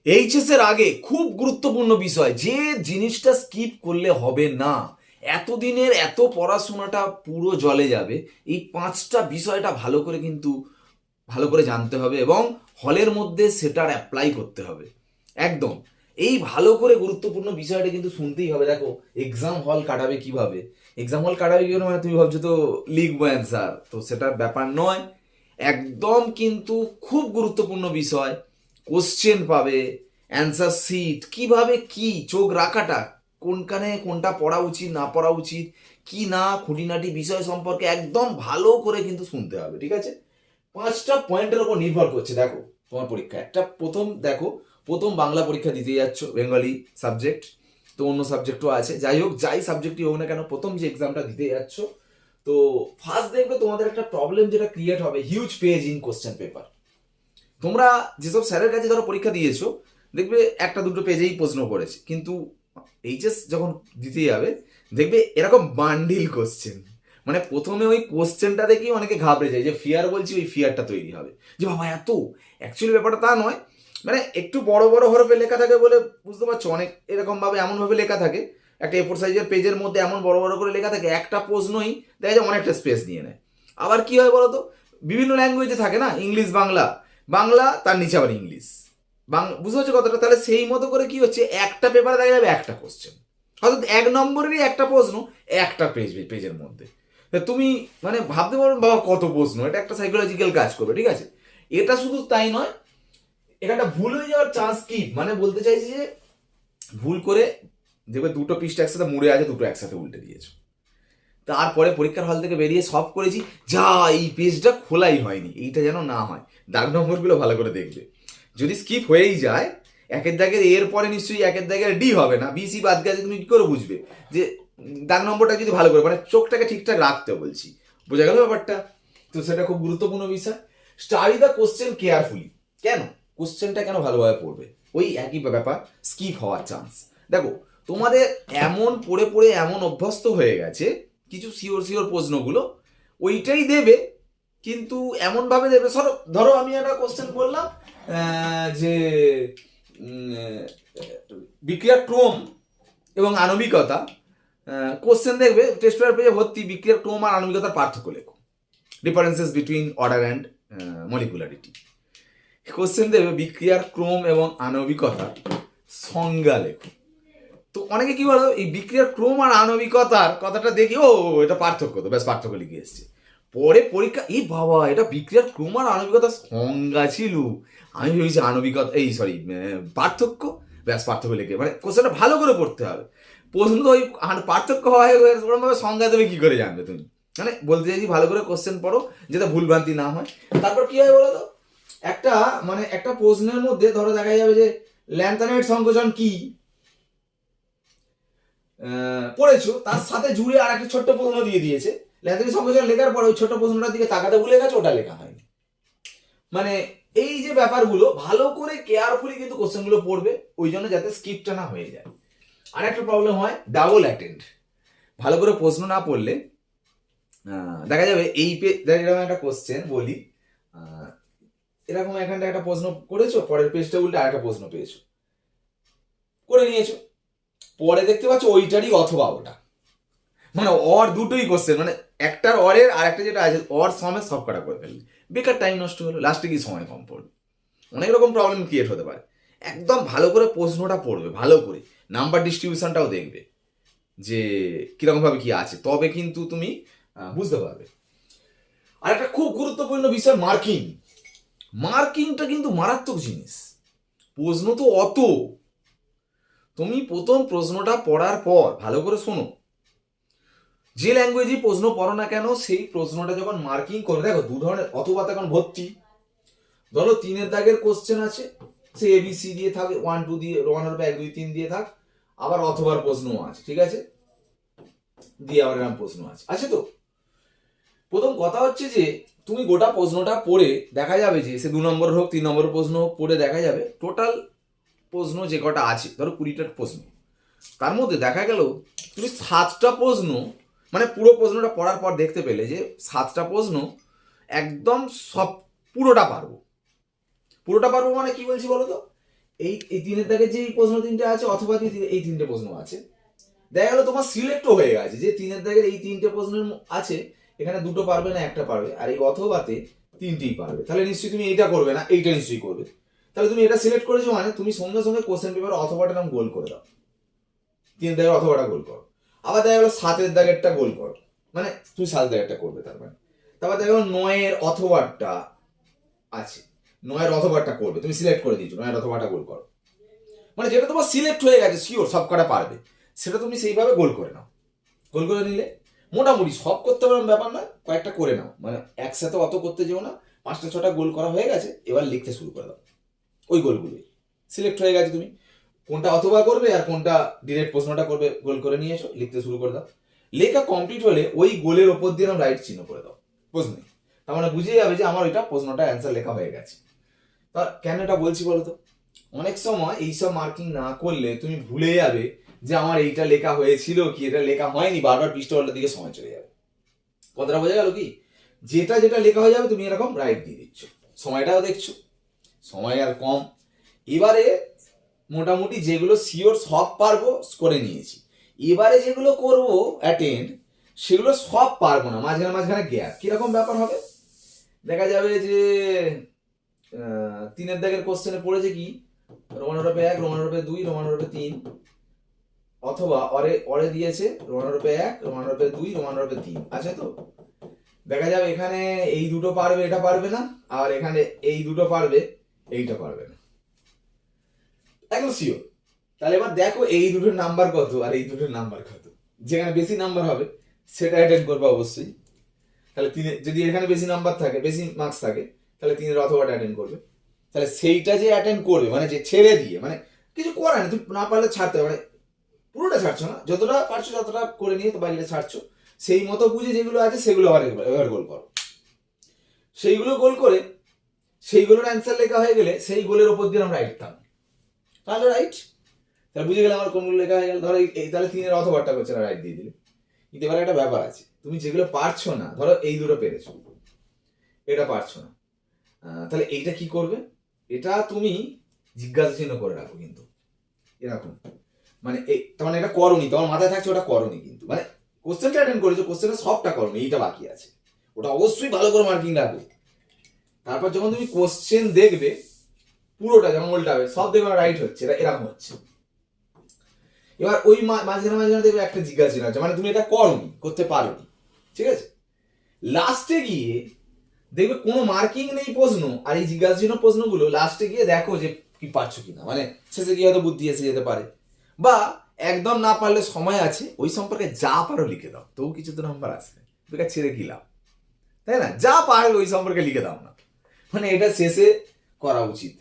HS এর আগে খুব গুরুত্বপূর্ণ বিষয়, যে জিনিসটা স্কিপ করলে হবে না, এতদিনের এত পড়াশোনাটা পুরো জলে যাবে। এই পাঁচটা বিষয়টা ভালো করে কিন্তু ভালো করে জানতে হবে এবং হলের মধ্যে সেটার অ্যাপ্লাই করতে হবে একদম। এই ভালো করে গুরুত্বপূর্ণ বিষয়টা কিন্তু শুনতেই হবে। দেখো, এক্সাম হল কাটাবে কিভাবে? এক্সাম হল কাটাবে কি মানে তুমি ভাবছো তো লিখবো অ্যান্সার, তো সেটার ব্যাপার নয়। একদম কিন্তু খুব গুরুত্বপূর্ণ বিষয়। কোশ্চেন পাবে, অ্যান্সার শিট, কিভাবে কি চোখ রাখাটা, কোনখানে কোনটা পড়া উচিত না পড়া উচিত কি না, খুঁটিনাটি বিষয় সম্পর্কে একদম ভালো করে কিন্তু শুনতে হবে, ঠিক আছে? পাঁচটা পয়েন্টের উপর নির্ভর করছে। দেখো, তোমার পরীক্ষা একটা প্রথম দেখো, প্রথম বাংলা পরীক্ষা দিতে যাচ্ছ, বেঙ্গলি সাবজেক্ট, তো অন্য সাবজেক্টও আছে, যাই হোক, যাই সাবজেক্টই হোক না কেন, প্রথম যে এক্সামটা দিতে যাচ্ছ, তো ফার্স্ট দেখবে তোমাদের একটা প্রবলেম যেটা ক্রিয়েট হবে, huge page in question paper. তোমরা যেসব স্যারের কাছে ধরো পরীক্ষা দিয়েছো, দেখবে একটা দুটো পেজেই প্রশ্ন পড়েছে, কিন্তু এইচএস যখন দিতে যাবে দেখবে এরকম বান্ডিল কোশ্চেন। মানে প্রথমে ওই কোশ্চেনটা দেখেই অনেকে ঘাবড়ে যায়, যে ফিয়ার বলছি, ওই ফিয়ারটা তৈরি হবে যে বাবা এত। অ্যাকচুয়ালি ব্যাপারটা তা নয়, মানে একটু বড় বড় হরফে লেখা থাকে বলে বুঝতে পারছো, অনেক এরকম ভাবে এমন ভাবে লেখা থাকে, একটা এ ফোর সাইজের পেজের মধ্যে এমন বড় বড় করে লেখা থাকে, একটা প্রশ্নই দেখা যায় অনেকটা স্পেস নিয়ে নেয়। আবার কি হয় বলতো, বিভিন্ন ল্যাঙ্গুয়েজে থাকে না, ইংলিশ বাংলা, বাংলা তার নিচে আবার ইংলিশ, বুঝতে পারছো কথাটা? তাহলে সেই মতো করে কি হচ্ছে, একটা পেপারে দেখা যাবে একটা কোশ্চেন, অর্থাৎ এক নম্বরেরই একটা প্রশ্ন, একটা পেজের মধ্যে। তুমি মানে ভাবতে পারো বাবা কত প্রশ্ন, এটা একটা সাইকোলজিক্যাল কাজ করবে, ঠিক আছে? এটা শুধু তাই নয়, এটা ভুল হয়ে যাওয়ার চান্স কি, মানে বলতে চাইছি যে ভুল করে দেখবে দুটো পৃষ্ঠা একসাথে মুড়ে আছে, দুটো একসাথে উল্টে দিয়েছো, তারপরে পরীক্ষার হল থেকে বেরিয়ে সব করেছি, যা এই পেজটা খোলাই হয়নি, এইটা যেন না হয়। দাগ নম্বরগুলো ভালো করে দেখবে, যদি স্কিপ হয়েই যায়, একের দাগের এর পরে নিশ্চয়ই একের দাগের ডি হবে না, বিসি বাদ গেছে, তুমি কি করে বুঝবে যে দাগ নম্বরটা যদি ভালো করে, মানে চোখটাকে ঠিকঠাক রাখতে বলছি, বোঝা গেল ব্যাপারটা? তো সেটা খুব গুরুত্বপূর্ণ বিষয়। Study the question carefully. কেন? কোশ্চেনটা কেন ভালোভাবে পড়বে, ওই একই ব্যাপার, স্কিপ হওয়ার চান্স। দেখো, তোমাদের এমন পড়ে পড়ে এমন অভ্যস্ত হয়ে গেছে, কিছু শিওর শিওর প্রশ্নগুলো ওইটাই দেবে, কিন্তু এমনভাবে দেবে, ধরো আমি একটা কোশ্চেন বললাম, যে বিক্রিয়ার ক্রম এবং আণবিকতা, কোশ্চেন দেখবে টেস্ট পেপার পেজে ভর্তি, বিক্রিয়ার ক্রম আর আণবিকতার পার্থক্য লেখো, differences between order and molecularity. Question দেবে বিক্রিয়ার ক্রম এবং আণবিকতার সংজ্ঞা লেখো। তো অনেকে কি বলো, এই বিক্রিয়ার ক্রম আর আণবিকতার কথাটা দেখি, ও এটা পার্থক্য, তো ব্যাস পার্থক্য লিখে এসছে। পরে পরীক্ষা, এই বাবা এটা বিক্রিয়ার ক্রম আর আণবিকতার সংজ্ঞা ছিল, আমি ভেবেছি আণবিকতা, এই সরি পার্থক্য, ব্যাস পার্থক্য লিখে, মানে কোশ্চেনটা ভালো করে পড়তে হবে। প্রশ্ন তো ওই পার্থক্য হয়, ওরকমভাবে সংজ্ঞা দেবে কি করে জানবে তুমি? মানে বলতে চাইছি ভালো করে কোশ্চেন পড়ো, যাতে ভুলভ্রান্তি না হয়। তারপর কি হয় বলো তো, একটা মানে একটা প্রশ্নের মধ্যে ধরো দেখা যাবে যে ল্যান্থানাইট সংকোচন কি পড়েছো, তার সাথে জুড়ে আর একটা ছোট্ট প্রশ্ন দিয়ে দিয়েছে, ল্যান্থানাইট সংকোচন লেখার পরে ওই ছোট্ট প্রশ্নটার দিকে তাকাতে ভুলে গেছে, ওটা লেখা হয়নি। মানে এই যে ব্যাপারগুলো ভালো করে কেয়ারফুলি কিন্তু কোশ্চেনগুলো পড়বে, ওই জন্য যাতে স্কিপটা না হয়ে যায়। আর একটা প্রবলেম হয় ডাবল অ্যাটেন্ড, ভালো করে প্রশ্ন না পড়লে দেখা যাবে এই এরকম একটা কোশ্চেন বলি, এরকম এখানটা একটা প্রশ্ন করেছো, পরের পেজটা উল্টে আর একটা প্রশ্ন পেয়েছো, করে নিয়েছো, পরে দেখতে পাচ্ছ ওইটারই অথবা ওটা, মানে অর দুটোই কোশ্চেন, মানে একটার অরের আর একটা যেটা আছে অর সমেত সব কটা করে ফেললে, বেকার টাইম নষ্ট হলো, লাস্টে কি সময় কম পড়বে, অনেক রকম প্রবলেম ক্রিয়েট হতে পারে। একদম ভালো করে প্রশ্নটা পড়বে, ভালো করে নাম্বার ডিস্ট্রিবিউশনটাও দেখবে যে কিরকম ভাবে কি আছে, তবে কিন্তু তুমি বুঝতে পারবে। আর একটা খুব গুরুত্বপূর্ণ বিষয়, মার্কিং। মার্কিংটা কিন্তু মারাত্মক জিনিস। প্রশ্ন তো অত, তুমি প্রথম প্রশ্নটা পড়ার পর ভালো করে শোনো, যে ল্যাঙ্গুয়েজে প্রশ্ন পড়ো না কেন, সেই প্রশ্নটা যখন মার্কিং করে, দেখো দু ধরনের, অথবা এখন ভর্তি, ধরো তিনের দাগের কোশ্চেন আছে, সে এবিসি দিয়ে থাক, 1 2 দিয়ে, 1 2 3 দিয়ে থাক, আবার অথবার প্রশ্নও আছে, ঠিক আছে, দিয়ে আবার এরকম প্রশ্ন আছে, আছে তো। প্রথম কথা হচ্ছে যে তুমি গোটা প্রশ্নটা পড়ে দেখা যাবে যে সে 2 নম্বর হোক 3 নম্বর প্রশ্ন হোক, পড়ে দেখা যাবে টোটাল প্রশ্ন যে কটা আছে, ধরো 20টা প্রশ্ন, তার মধ্যে দেখা গেল তুমি 7টা প্রশ্ন, মানে পুরো প্রশ্নটা পড়ার পর দেখতে পেলে যে 7টা প্রশ্ন একদম সব পুরোটা পারবো। পুরোটা পারবো মানে কি বলছি বলো তো, এই তিনের দাগে যে এই প্রশ্ন তিনটে আছে অথবা এই তিনটে প্রশ্ন আছে, দেখা গেল তোমার সিলেক্টও হয়ে গেছে যে তিনের দাগের এই তিনটে প্রশ্নের আছে, এখানে দুটো পারবে না একটা পারবে, আর এই অথবাতে তিনটেই পারবে, তাহলে নিশ্চয়ই তুমি এইটা করবে না, এইটা নিশ্চয়ই করবে। তাহলে তুমি এটা সিলেক্ট করেছো মানে তুমি সঙ্গে সঙ্গে কোশ্চেন পেপার অথবাটা নাম গোল করে দাও, তিনের দাগের অথবাটা গোল করো। আবার দেখা গেলো সাতের দাগেরটা গোল করো, মানে তুমি সাতের দাগেরটা করবে তার মানে। তারপর দেখা গেলো নয়ের অথবাটা আছে, নয়ের অথবাটা করবে, তুমি সিলেক্ট করে দিয়েছো, নয়ের অথবাটা গোল করো। মানে যেটা তোমার সিলেক্ট হয়ে গেছে শিওর সব কটা পারবে, সেটা তুমি সেইভাবে গোল করে নাও। গোল করে নিলে মোটামুটি সব করতে পারবে ব্যাপার না, কয়েকটা করে নাও, মানে একসাথে অত করতে যেও না। 5টা 6টা গোল করা হয়ে গেছে, এবার লিখতে শুরু করে দাও ওই গোলগুলোই। সিলেক্ট হয়ে গেছে তুমি কোনটা অথবা করবে আর কোনটা ডিরেক্ট প্রশ্নটা করবে, গোল করে নিয়ে এসো, লিখতে শুরু করে দাও। লেখা কমপ্লিট হলে ওই গোলের ওপর দিয়ে রাইট চিহ্ন করে দাও প্রশ্নে, তার মানে বুঝে যাবে যে আমার ওইটা প্রশ্নটা অ্যান্সার লেখা হয়ে গেছে। তা কেন এটা বলছি বলো তো, অনেক সময় এইসব মার্কিং না করলে তুমি ভুলে যাবে যে আমার এইটা লেখা হয়েছিল কি এটা লেখা হয়নি, বারবার পৃষ্ঠা পাল্টার দিকে সময় চলে যাবে। কথাটা বোঝা গেল কি, যেটা যেটা লেখা হয়ে যাবে তুমি এরকম রাইট দিয়ে দিচ্ছ, সময়টাও দেখছো, সময় আর কম। এবারে মোটামুটি যেগুলো শিওর সব পারবো করে নিয়েছি, এবারে যেগুলো করব অ্যাটেন্ড সেগুলো সব পারবো না, মাঝখানে মাঝখানে গ্যাপ। কিরকম ব্যাপার হবে, দেখা যাবে যে তিনের দাগের কোশ্চেনে পড়েছে কি রোমানোরূপে 1 রোমানোরূপে 2 রোমানোরূপে 3, অথবা অরে দিয়েছে রোমানোরূপে 1 রোমানোরূপে 2 রোমানোরূপে 3 আছে। তো দেখা যাবে এখানে এই দুটো পারবে, এটা পারবে না, আর এখানে এই দুটো পারবে, এইটা পারবে না, একদম শিওর। তাহলে এবার দেখো এই দুটোর নাম্বার কত আর এই দুটোর নাম্বার কত, যেখানে বেশি নাম্বার হবে সেটা অ্যাটেন্ড করবে অবশ্যই। তাহলে যদি এখানে বেশি নাম্বার থাকে, বেশি মার্কস থাকে, তাহলে 3-এর অথবাটা অ্যাটেন্ড করবে। তাহলে সেইটা যে অ্যাটেন্ড করবে মানে যে ছেড়ে দিয়ে, মানে কিছু করার নেই, তুমি না পারলে ছাড়তে হবে, মানে পুরোটা ছাড়ছো না, যতটা পারছো ততটা করে নিয়ে তো বাকিটা ছাড়ছো, সেই মতো বুঝে যেগুলো আছে সেগুলো আবার এবার গোল করো। সেইগুলো গোল করে সেইগুলোর অ্যান্সার লেখা হয়ে গেলে সেই গোলের ওপর দিয়ে আমরা রাইট থাম, তাহলে রাইট। তাহলে বুঝে গেলে আমার কোনগুলো লেখা হয়ে গেল, ধরো এই তাহলে 3-এর অথবাটা করছে না, রাইট দিয়ে দিলে। কিন্তু এবার একটা ব্যাপার আছে, তুমি যেগুলো পারছো না, ধরো এই দুটো পেরেছো, এটা পারছো না, তাহলে এইটা কি করবে, এটা তুমি জিজ্ঞাসা চিহ্ন করে রাখো কিন্তু এরকম, মানে এই তার মানে এটা করনি, তোমার মাথায় থাকছে ওটা করনি, কিন্তু মানে কোশ্চেনটা অ্যাটেন্ড করেছো, কোশ্চেনের সবটা করনি, এইটা বাকি আছে, ওটা অবশ্যই ভালো করে মার্কিং রাখবে। তারপর যখন তুমি কোশ্চেন দেখবে পুরোটা যখন উল্টাবে সব দেখবে রাইট হচ্ছে, এটা এরকম হচ্ছে। এবার ওই মাঝখানে মাঝখানে দেখবে একটা জিজ্ঞাসা চিহ্ন আছে, মানে তুমি এটা করনি, করতে পারোনি, ঠিক আছে। লাস্টে গিয়ে দেখবে কোনো মার্কিং নেই প্রশ্ন, আর এই জিজ্ঞাসা চিহ্ন প্রশ্নগুলো লাস্টে গিয়ে দেখো যে কি পারছো কিনা, মানে শেষে গিয়ে হয়তো বুদ্ধি এসে যেতে পারে, বা একদম না পারলে সময় আছে, ওই সম্পর্কে যা পারো লিখে দাও, তবু কিছু তো নাম্বার আসবে, বেকার ছেড়ে কি লাভ, তাই না? যা পারো ওই সম্পর্কে লিখে দাও না, মানে এটা শেষে করা উচিত।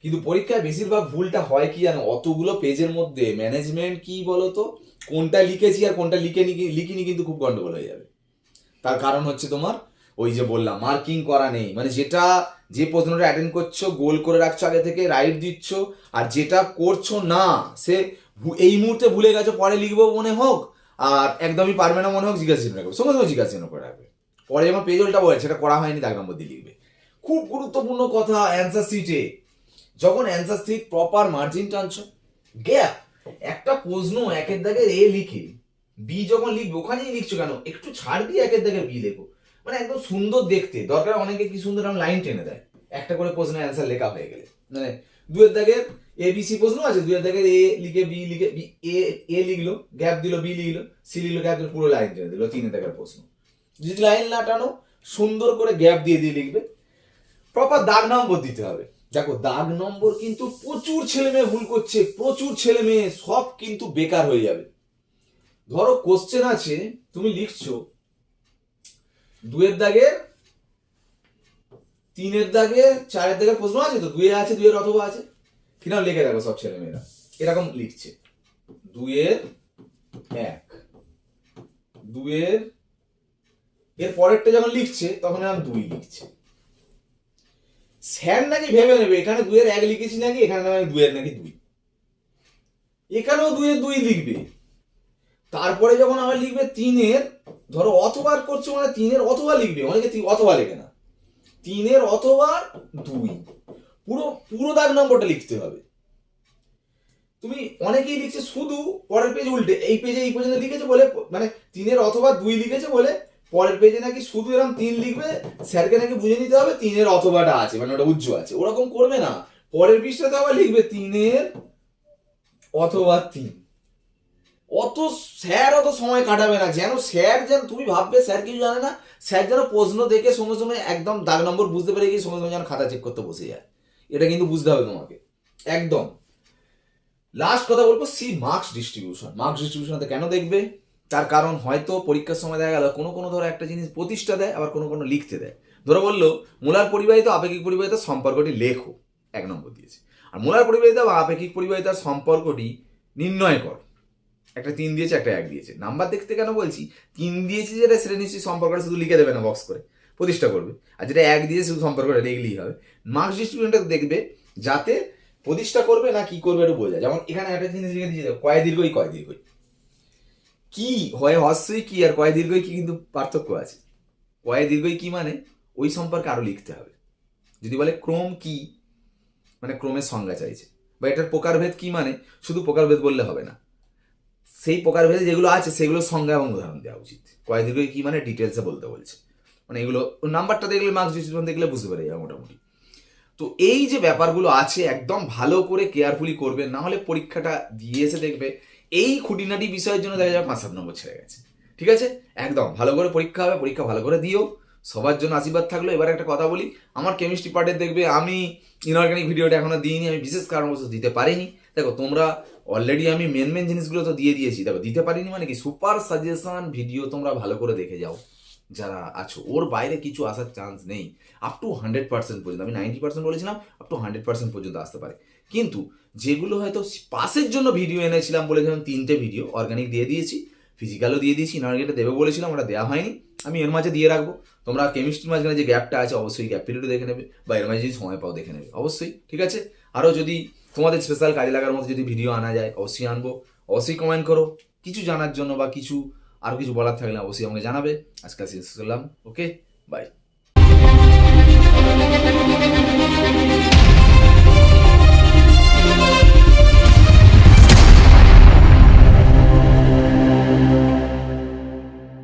কিন্তু পরীক্ষায় বেশিরভাগ ভুলটা হয় কি জানো, অতগুলো পেজের মধ্যে ম্যানেজমেন্ট কি বলতো, কোনটা লিখেছি আর কোনটা লিখিনি কিন্তু খুব গন্ডগোল হয়ে যাবে। তার কারণ হচ্ছে তোমার ওই যে বললাম মার্কিং করা নেই, মানে যেটা যে প্রশ্নটা অ্যাটেন্ড করছো গোল করে রাখছো আগে থেকে, রাইট দিচ্ছ, আর যেটা করছো না সে এই মুহূর্তে ভুলে গেছো, পরে লিখবো মনে হোক, আর একদমই পারবে না মনে হোক, জিজ্ঞাসা চিহ্ন রাখবে, সঙ্গে সঙ্গে জিজ্ঞাসা চিহ্ন করে রাখবে, পরে যখন পেজ উল্টা বলে সেটা করা হয়নি দাগ নম্বর দিয়ে লিখবে। খুব গুরুত্বপূর্ণ কথা, অ্যান্সার শিটে যখন অ্যান্সার শিট প্রপার মার্জিন টানছো, গ্যাপ, একটা প্রশ্ন একের দাগে এ লিখে বি যখন লিখবে ওখানেই লিখছো কেন, একটু ছাড় দিয়ে একের দাগে বি লেখো, মানে একদম সুন্দর দেখতে। দরকার অনেকে কি সুন্দর লাইন টেনে দেয় একটা করে প্রশ্নের অ্যান্সার লেখা হয়ে গেলে, মানে 2-এর দাগের ABC প্রশ্ন আছে, 2-এর দাগের এ লিখে বি লিখে এ লিখলো, গ্যাপ দিল, বি লিখলো, সি লিখলো, গ্যাপ দিল, পুরো লাইন টেনে দিল। 3-এর দাগের প্রশ্ন যদি লাইন না টানো সুন্দর করে গ্যাপ দিয়ে দিয়ে লিখবে, প্রপার দাগ নম্বর দিতে হবে। দেখো দাগ নম্বর কিন্তু প্রচুর ছেলে মেয়ে ভুল করছে, প্রচুর ছেলে মেয়ে, সব কিন্তু বেকার হয়ে যাবে। ধরো কোশ্চেন আছে, তুমি লিখছো 2-এর দাগে, 3-এর দাগে, 4-এর দাগে প্রশ্ন আছে, তো 2-এ আছে, 2-এর অথবা আছে, কিনা লিখে দেখো সব ছেলে মেয়েরা এরকম লিখছে, 2-এর 1, 2-এর এর পরেরটা যখন লিখছে তখন আমি 2 লিখছে। স্যার নাকি ভেবে নেবে এখানে 2-এর 1 লিখেছি নাকি, এখানে আমি 2-এর নাকি 2, এখানেও 2-এর 2 লিখবে। তারপরে যখন আবার লিখবে 3-এর, ধরো অথবা করছো মানে 3-এর অথবা লিখবে, অনেকে অথবা লেখে না, 3-এর অথবা 2, পুরো পুরো দাগ নম্বরটা লিখতে হবে। তুমি অনেকেই লিখছে শুধু পরের পেজ উল্টে, এই পেজে এই পর্যন্ত লিখেছে বলে, মানে 3 অথবা 2 লিখেছে বলে পরের পেজে নাকি শুধু এরকম 3 লিখবে, স্যারকে নাকি বুঝে নিতে হবে 3 অথবাটা আছে, মানে ওটা উজ্জ্ব আছে। ওরকম করবে না, পরের পৃষ্ঠাতে আবার লিখবে 3 অথবা 3। স্যার অত সময় কাটাবে না, যেন তুমি ভাববে স্যার কিছু জানে না, স্যার যেন প্রশ্ন দেখে সঙ্গে সঙ্গে একদম দাগ নম্বর বুঝতে পেরে গিয়ে সঙ্গে সঙ্গে যেন খাতা চেক করতে বসে যায়। এটা কিন্তু বুঝতে হবে তোমাকে একদম। লাস্ট কথা বলবো, মার্কস ডিস্ট্রিবিউশনতে কেন দেখবে, তার কারণ হয়তো পরীক্ষার সময় দেখা গেল কোনো ধরো একটা জিনিস প্রতিষ্ঠা দেয়, আবার কোনো লিখতে দেয়। ধরো বললো মোলার পরিবাহিত আপেক্ষিক পরিবাহিত সম্পর্কটি লেখো, 1 নম্বর দিয়েছে। আর মোলার পরিবাহিত বা আপেক্ষিক পরিবাহিতার সম্পর্কটি নির্ণয় কর, একটা 3 দিয়েছে, একটা 1 দিয়েছে। নাম্বার দেখতে কেন বলছি, 3 দিয়েছে যেটা সেটা নিশ্চয়ই সম্পর্কটা শুধু লিখে দেবে না, বক্স করে প্রতিষ্ঠা করবে। আর যেটা 1 দিয়েছে শুধু সম্পর্কটা লিখলেই হবে। মার্কস ডিস্ট্রিবিউশনটা দেখবে যাতে প্রতিষ্ঠা করবে না কি করবে একটু বোঝা। যেমন এখানে একটা জিনিস লিখে দিয়েছে কয় দীর্ঘই কি হয়, হস্যই কি আর কয় দীর্ঘই কি কিন্তু পার্থক্য আছে। কয় দীর্ঘই কি মানে ওই সম্পর্কে আরো লিখতে হবে। যদি বলে ক্রম কি, মানে ক্রমের সংজ্ঞা চাইছে, বা এটার প্রকারভেদ কি, মানে শুধু প্রকারভেদ বললে হবে না, সেই প্রকারভেদে যেগুলো আছে সেগুলোর সংজ্ঞা এবং উদাহরণ দেওয়া উচিত। কয় দীর্ঘই কি মানে ডিটেলসে বলতে বলছে, মানে এগুলো নাম্বারটা দেখলে মার্কস ডিস্ট্রিবিউশন দেখলে বুঝতে পারে যাবে মোটামুটি। তো এই যে ব্যাপারগুলো আছে একদম ভালো করে কেয়ারফুলি করবে, না হলে পরীক্ষাটা দিয়ে এসে দেখবে এই খুঁটিনাটি বিষয়ের জন্য দেখা যাবে 5-7 নম্বর ছেড়ে গেছে। ঠিক আছে, একদম ভালো করে পরীক্ষা হবে, পরীক্ষা ভালো করে দিও। সবার জন্য আশীর্বাদ থাকলো। এবার একটা কথা বলি, আমার কেমিস্ট্রি পার্টের দেখবে আমি ইনঅর্গানিক ভিডিওটা এখনো দিইনি, আমি বিশেষ কারণবশত দিতে পারিনি। দেখো তোমরা অলরেডি আমি মেন জিনিসগুলো তো দিয়ে দিয়েছি, দেখো দিতে পারিনি মানে কি, সুপার সাজেশন ভিডিও তোমরা ভালো করে দেখে যাও যারা আছো, ওর বাইরে কিছু আসার চান্স নেই। আপ টু 100% পর্যন্ত, আমি 90% বলেছিলাম, আপ টু 100% পর্যন্ত আসতে পারে। কিন্তু যেগুলো হয়তো পাসের জন্য ভিডিও এনেছিলাম বলেছিলাম, 3টে ভিডিও অর্গানিক দিয়ে দিয়েছি, ফিজিক্যালও দিয়ে দিয়েছি, ইনঅর্গানিকটা দেবে বলেছিলাম, ওটা দেওয়া হয়নি। আমি এর মাঝে দিয়ে রাখবো। তোমরা কেমিস্ট্রির মাঝখানে যে গ্যাপটা আছে অবশ্যই গ্যাপ পিরিয়ডও দেখে নেবে, বা এর মাঝে যদি সময় পাও দেখে নেবে অবশ্যই। ঠিক আছে, আরও যদি তোমাদের স্পেশাল কাজে লাগার মতো যদি ভিডিও আনা যায় অবশ্যই আনবো। অবশ্যই কমেন্ট করো কিছু জানার জন্য, বা কিছু আরও কিছু বলার থাকলে অবশ্যই আমাকে জানাবে। আজকে শেষ করলাম, ওকে, বাই।